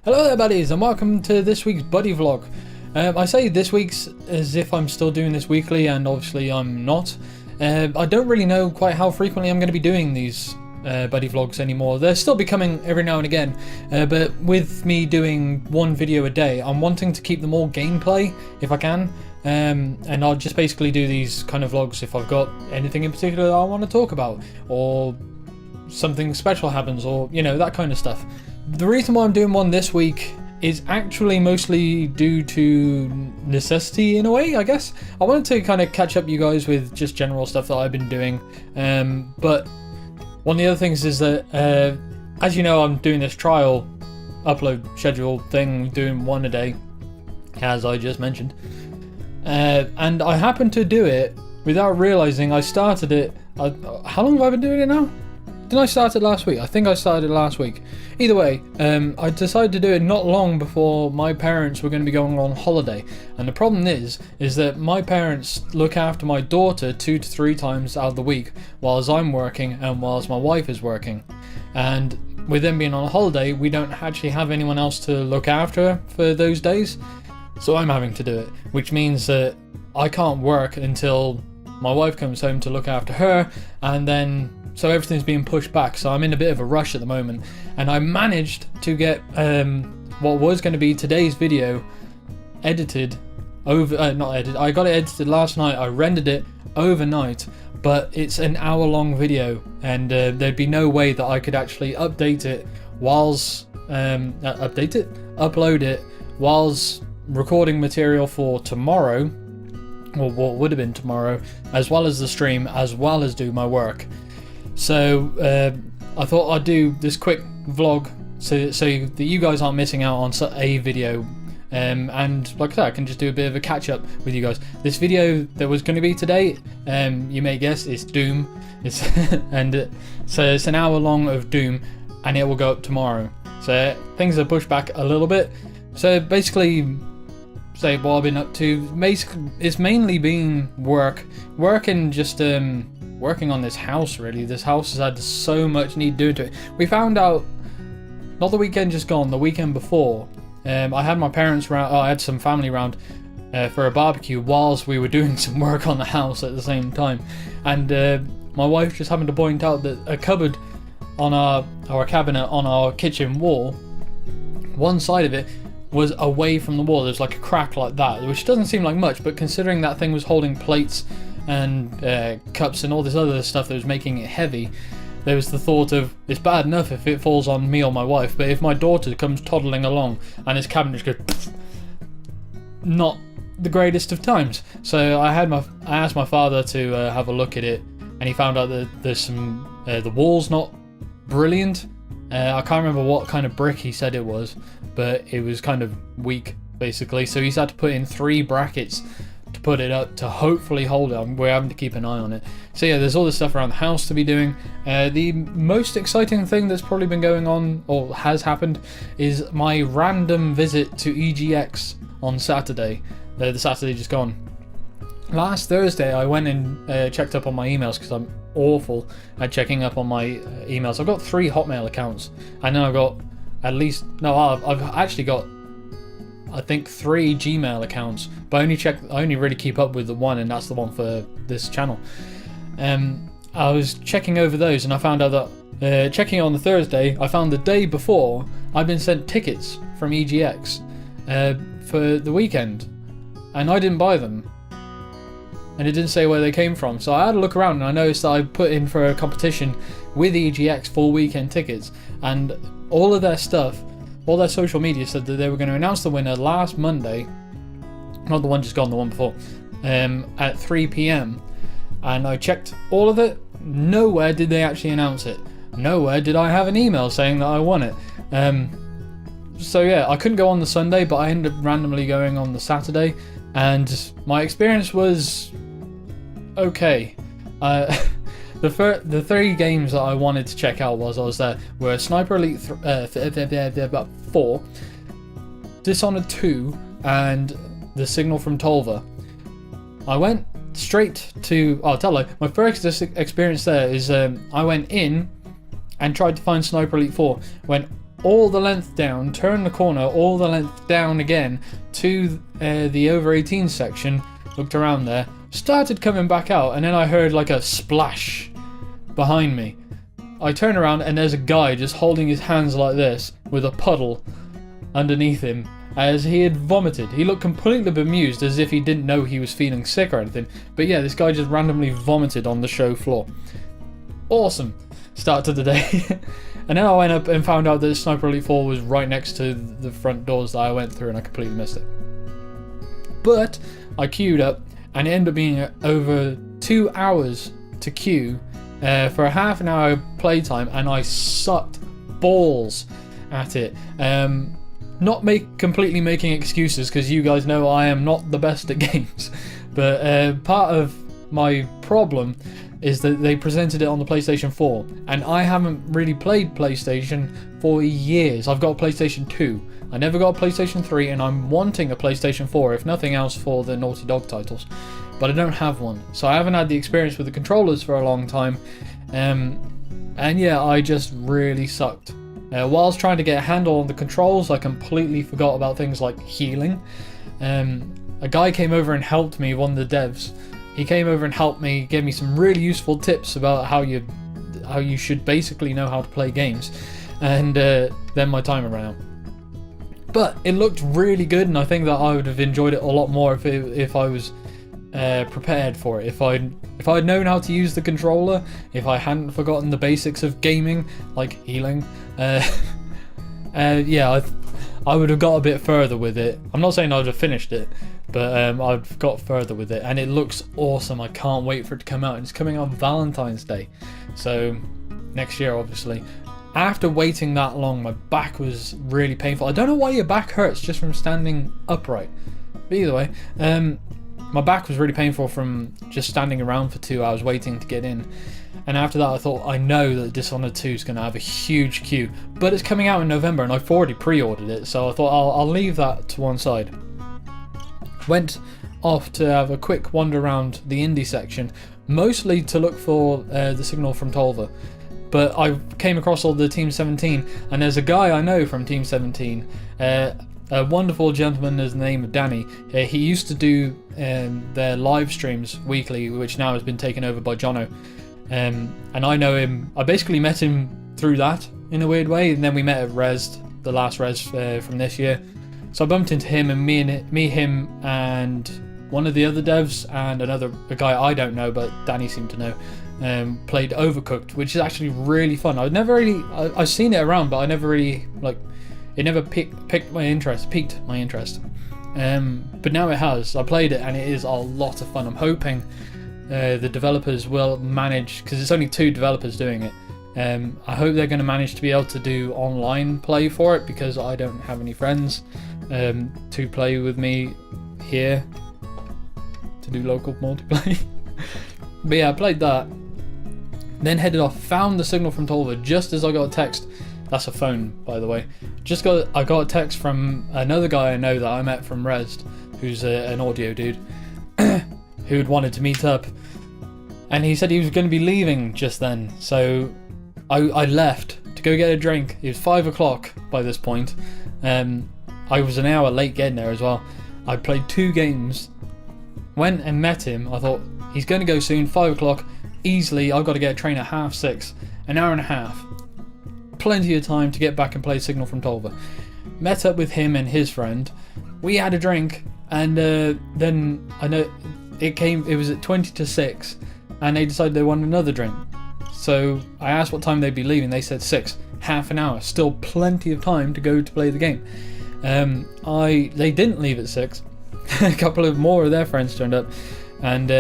Hello there buddies, and welcome to this week's buddy vlog. I say this week's as if I'm still doing this weekly, and obviously I'm not. I don't really know quite how frequently I'm going to be doing these buddy vlogs anymore. They're still becoming every now and again, but with me doing one video a day, I'm wanting to keep them all gameplay if I can. And I'll just basically do these kind of vlogs if I've got anything in particular that I want to talk about, or something special happens, or you know, that kind of stuff. The reason why I'm doing one this week is actually mostly due to necessity in a way, I guess. I wanted to kind of catch up you guys with just general stuff that I've been doing, but one of the other things is that as you know, I'm doing this trial upload schedule thing, doing one a day, as I just mentioned, and I happened to do it without realizing I started it. How long have I been doing it now? Didn't I start it last week? I think I started it last week. Either way, I decided to do it not long before my parents were going to be going on holiday. And the problem is that my parents look after my daughter 2 to 3 times out of the week, whilst I'm working and whilst my wife is working. And with them being on holiday, we don't actually have anyone else to look after her for those days. So I'm having to do it, which means that I can't work until my wife comes home to look after her, and then so everything's being pushed back. So I'm in a bit of a rush at the moment, and I managed to get what was going to be today's video edited over not edited, I got it edited last night. I rendered it overnight, but it's an hour-long video, and there'd be no way that I could actually update it whilst upload it whilst recording material for tomorrow, or what would have been tomorrow, as well as the stream, as well as do my work. So I thought I'd do this quick vlog so that you guys aren't missing out on a video, and like I said, I can just do a bit of a catch up with you guys. This video that was going to be today, you may guess, is Doom. It's and so it's an hour long of Doom, and it will go up tomorrow. So things are pushed back a little bit. So basically, say what I've been up to. Basically, it's mainly been work and just working on this house. Really, this house has had so much need doing to it. We found out not the weekend just gone, the weekend before. I had my parents round. I had some family round for a barbecue whilst we were doing some work on the house at the same time, and my wife just happened to point out that a cupboard on our cabinet on our kitchen wall, one side of it was away from the wall. There's like a crack like that, which doesn't seem like much, but considering that thing was holding plates and cups and all this other stuff that was making it heavy, there was the thought of, it's bad enough if it falls on me or my wife, but if my daughter comes toddling along and his cabinet just goes, not the greatest of times. So I asked my father to have a look at it, and he found out that there's some the wall's not brilliant. I can't remember what kind of brick he said it was, but it was kind of weak basically, so he's had to put in 3 brackets to put it up to hopefully hold it. We're having to keep an eye on it. So yeah, there's all this stuff around the house to be doing. The most exciting thing that's probably been going on, or has happened, is my random visit to EGX on Saturday. The Saturday just gone. Last Thursday I went and checked up on my emails, because I'm awful at checking up on my emails. I've got 3 Hotmail accounts, and then I've got I've actually got, I think, 3 Gmail accounts, but I only really keep up with the one, and that's the one for this channel. I was checking over those, and I found out that checking on the Thursday, I found the day before I'd been sent tickets from EGX for the weekend, and I didn't buy them, and it didn't say where they came from. So I had a look around, and I noticed that I put in for a competition with EGX for weekend tickets, and all of their stuff, all their social media said that they were going to announce the winner last Monday, not the one just gone, the one before, at 3 PM, and I checked all of it. Nowhere did they actually announce it. Nowhere did I have an email saying that I won it. So yeah, I couldn't go on the Sunday, but I ended up randomly going on the Saturday, and my experience was okay. The 3 games that I wanted to check out whilst I was there were Sniper Elite 4, Dishonored 2, and The Signal from Tolva. I went straight to... Oh, tell you, my first experience there is I went in and tried to find Sniper Elite 4. Went all the length down, turned the corner all the length down again to the over 18 section, looked around there, started coming back out, and then I heard like a splash behind me. I turn around and there's a guy just holding his hands like this with a puddle underneath him as he had vomited. He looked completely bemused, as if he didn't know he was feeling sick or anything. But yeah, this guy just randomly vomited on the show floor. Awesome start to the day. And then I went up and found out that Sniper Elite 4 was right next to the front doors that I went through, and I completely missed it. But I queued up, and it ended up being over 2 hours to queue for a half an hour playtime, and I sucked balls at it. Not completely making excuses, because you guys know I am not the best at games, but part of my problem is that they presented it on the PlayStation 4, and I haven't really played PlayStation for years. I've got a PlayStation 2, I never got a PlayStation 3, and I'm wanting a PlayStation 4, if nothing else for the Naughty Dog titles, but I don't have one, so I haven't had the experience with the controllers for a long time, and yeah, I just really sucked. While I was trying to get a handle on the controls, I completely forgot about things like healing. A guy came over and helped me, one of the devs. He came over and helped me, gave me some really useful tips about how you should basically know how to play games, and then my timer ran out. But it looked really good, and I think that I would have enjoyed it a lot more if I was prepared for it. If I'd known how to use the controller, if I hadn't forgotten the basics of gaming, like healing, yeah, I would have got a bit further with it. I'm not saying I would have finished it, but I've got further with it, and it looks awesome. I can't wait for it to come out, and it's coming on Valentine's Day, so next year, obviously. After waiting that long, my back was really painful. I don't know why your back hurts just from standing upright, but either way, my back was really painful from just standing around for 2 hours waiting to get in. And after that, I thought, I know that Dishonored 2 is going to have a huge queue, but it's coming out in November, and I've already pre-ordered it, so I thought I'll leave that to one side. Went off to have a quick wander around the indie section, mostly to look for the signal from Tolva. But I came across all the Team 17, and there's a guy I know from Team 17, a wonderful gentleman, his name is Danny. He used to do their live streams weekly, which now has been taken over by Jono. And I know him. I basically met him through that in a weird way, and then we met at Res, the last Res from this year. So I bumped into him, and me, him, and one of the other devs, and a guy I don't know, but Danny seemed to know, played Overcooked, which is actually really fun. I've seen it around, but I never really it never piqued my interest. But now it has. I played it, and it is a lot of fun. I'm hoping the developers will manage, because it's only 2 developers doing it. I hope they're going to manage to be able to do online play for it, because I don't have any friends to play with me here to do local multiplayer. But yeah, I played that, then headed off, found the signal from Tolva just as I got a text. That's a phone, by the way. I got a text from another guy I know that I met from Res, who's an audio dude, who'd wanted to meet up, and he said he was going to be leaving just then, so I left to go get a drink. It was 5 o'clock by this point. I was an hour late getting there as well. I played 2 games, went and met him. I thought, he's going to go soon, 5 o'clock, easily. I've got to get a train at 6:30, an hour and a half. Plenty of time to get back and play Signal from Tolva. Met up with him and his friend. We had a drink, and then I know it was at 20 to 6, and they decided they wanted another drink. So I asked what time they'd be leaving. They said 6, half an hour, still plenty of time to go to play the game. They didn't leave at 6. A couple of more of their friends turned up, and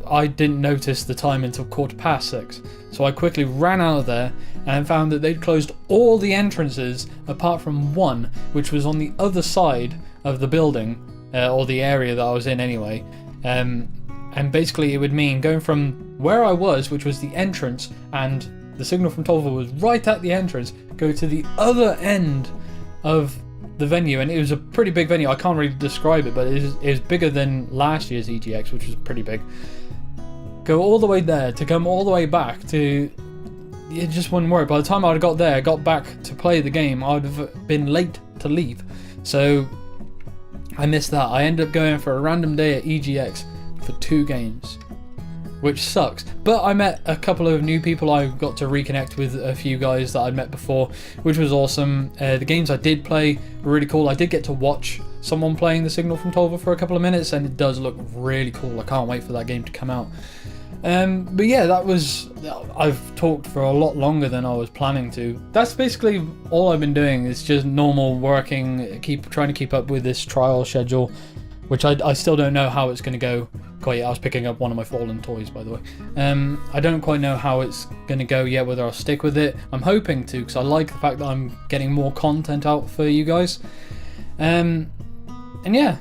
I didn't notice the time until 6:15. So I quickly ran out of there and found that they'd closed all the entrances apart from one, which was on the other side of the building, or the area that I was in anyway. And basically it would mean going from where I was, which was the entrance, and the signal from Tolva was right at the entrance, go to the other end of the venue, and it was a pretty big venue. I can't really describe it, but it was bigger than last year's EGX, which was pretty big. Go all the way there to come all the way back to it just wouldn't work. By the time I got there, got back to play the game, I'd have been late to leave. So I missed that. I ended up going for a random day at EGX for 2 games, which sucks. But I met a couple of new people. I got to reconnect with a few guys that I'd met before, which was awesome. The games I did play were really cool. I did get to watch someone playing The Signal from Tolva for a couple of minutes, and it does look really cool. I can't wait for that game to come out. But yeah, I've talked for a lot longer than I was planning to. That's basically all I've been doing. It's just normal working, trying to keep up with this trial schedule, which I still don't know how it's going to go quite yet. I was picking up one of my fallen toys, by the way. I don't quite know how it's going to go yet, whether I'll stick with it. I'm hoping to, because I like the fact that I'm getting more content out for you guys. And yeah,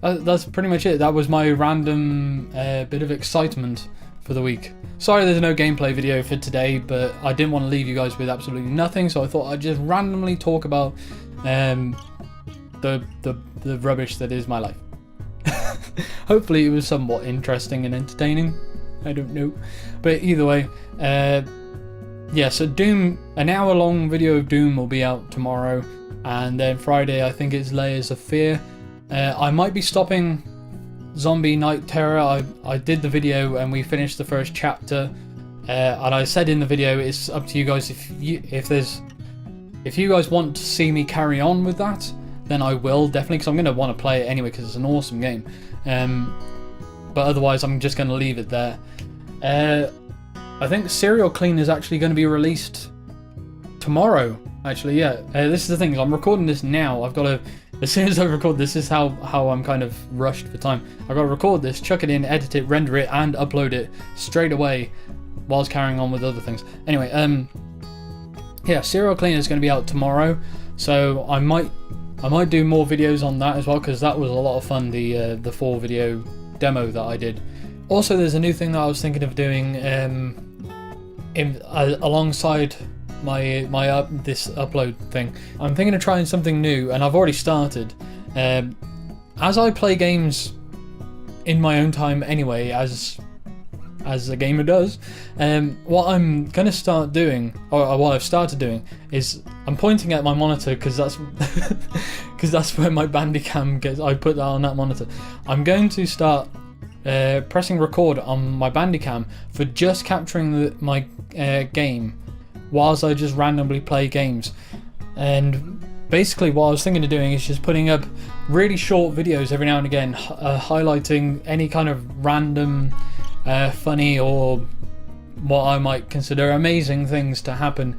that's pretty much it. That was my random bit of excitement for the week. Sorry there's no gameplay video for today, but I didn't want to leave you guys with absolutely nothing, so I thought I'd just randomly talk about the rubbish that is my life. Hopefully it was somewhat interesting and entertaining. I don't know. But either way, yeah, so Doom, an hour-long video of Doom will be out tomorrow, and then Friday I think it's Layers of Fear. I might be stopping Zombie Night Terror. I did the video and we finished the first chapter, and I said in the video it's up to you guys. If you guys want to see me carry on with that, then I will definitely, because I'm going to want to play it anyway because it's an awesome game. But otherwise I'm just going to leave it there. I think Serial Clean is actually going to be released tomorrow. Actually, yeah. This is the thing. I'm recording this now. I've got to, as soon as I record this is how I'm kind of rushed for time. I've got to record this, chuck it in, edit it, render it, and upload it straight away whilst carrying on with other things. Anyway, yeah, Serial Clean is going to be out tomorrow, so I might do more videos on that as well, because that was a lot of fun, the 4-video demo that I did. Also, there's a new thing that I was thinking of doing alongside this upload thing. I'm thinking of trying something new, and I've already started. As I play games in my own time anyway, as a gamer does, what I'm gonna start doing, or what I've started doing, is I'm pointing at my monitor, because that's where my Bandicam gets. I put that on that monitor. I'm going to start pressing record on my Bandicam for just capturing my game whilst I just randomly play games. And basically what I was thinking of doing is just putting up really short videos every now and again, highlighting any kind of random funny or what I might consider amazing things to happen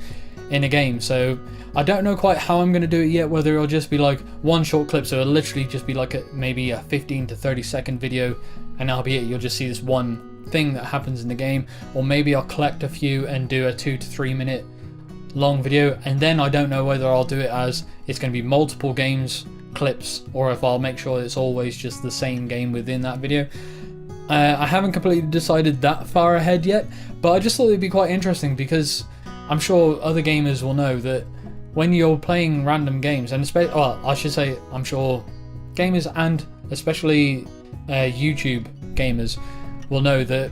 in a game. So I don't know quite how I'm going to do it yet, whether it'll just be like one short clip, so it'll literally just be like maybe a 15 to 30 second video, and that'll be it. You'll just see this one thing that happens in the game, or maybe I'll collect a few and do a 2 to 3 minute long video, and then I don't know whether I'll do it as it's going to be multiple games clips, or if I'll make sure it's always just the same game within that video. I haven't completely decided that far ahead yet, but I just thought it'd be quite interesting, because I'm sure other gamers will know that when you're playing random games, and I should say I'm sure gamers and especially YouTube gamers will know that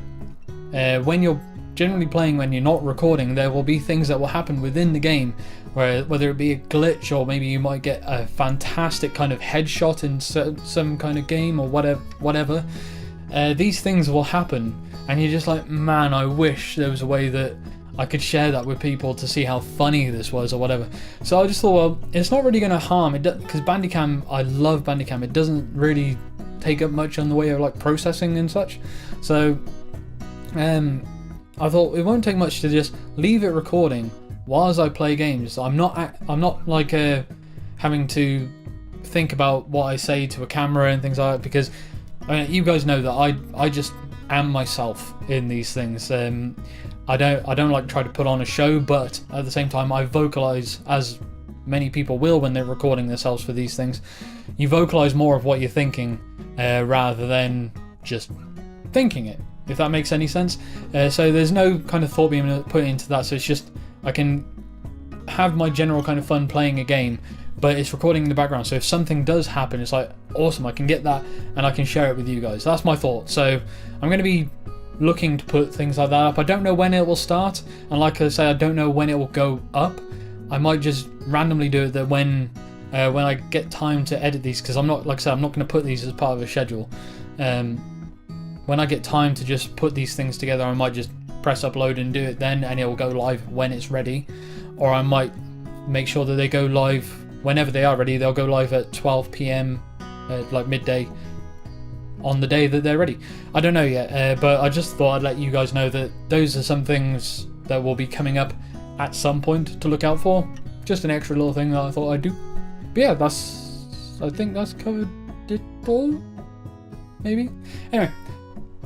when you're generally playing, when you're not recording, there will be things that will happen within the game, whether it be a glitch, or maybe you might get a fantastic kind of headshot in some kind of game, or whatever. These things will happen, and you're just like, man, I wish there was a way that I could share that with people to see how funny this was, or whatever. So I just thought, well, it's not really going to harm it, because Bandicam, I love Bandicam. It doesn't really take up much on the way of like processing and such. So I thought it won't take much to just leave it recording whilst I play games. I'm not like having to think about what I say to a camera and things like that, because you guys know that I just am myself in these things. I don't like try to put on a show, but at the same time I vocalize, as many people will when they're recording themselves for these things. You vocalize more of what you're thinking rather than just thinking it, if that makes any sense. So there's no kind of thought being put into that, so it's just I can have my general kind of fun playing a game, but it's recording in the background, so if something does happen, it's like awesome, I can get that and I can share it with you guys. That's my thought. So I'm going to be looking to put things like that up. I don't know when it will start, and like I say, I don't know when it will go up. I might just randomly do it that when I get time to edit these, because I'm not, like I said, I'm not going to put these as part of a schedule. When I get time to just put these things together, I might just press upload and do it then, and it will go live when it's ready. Or I might make sure that they go live whenever they are ready. They'll go live at 12 p.m. Like midday on the day that they're ready. I don't know yet, but I just thought I'd let you guys know that those are some things that will be coming up at some point to look out for. Just an extra little thing that I thought I'd do. But yeah, I think that's covered it all, maybe? Anyway,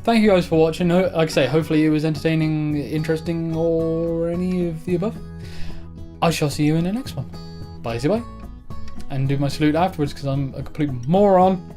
thank you guys for watching. Like I say, hopefully it was entertaining, interesting, or any of the above. I shall see you in the next one. Bye, bye. And do my salute afterwards, because I'm a complete moron.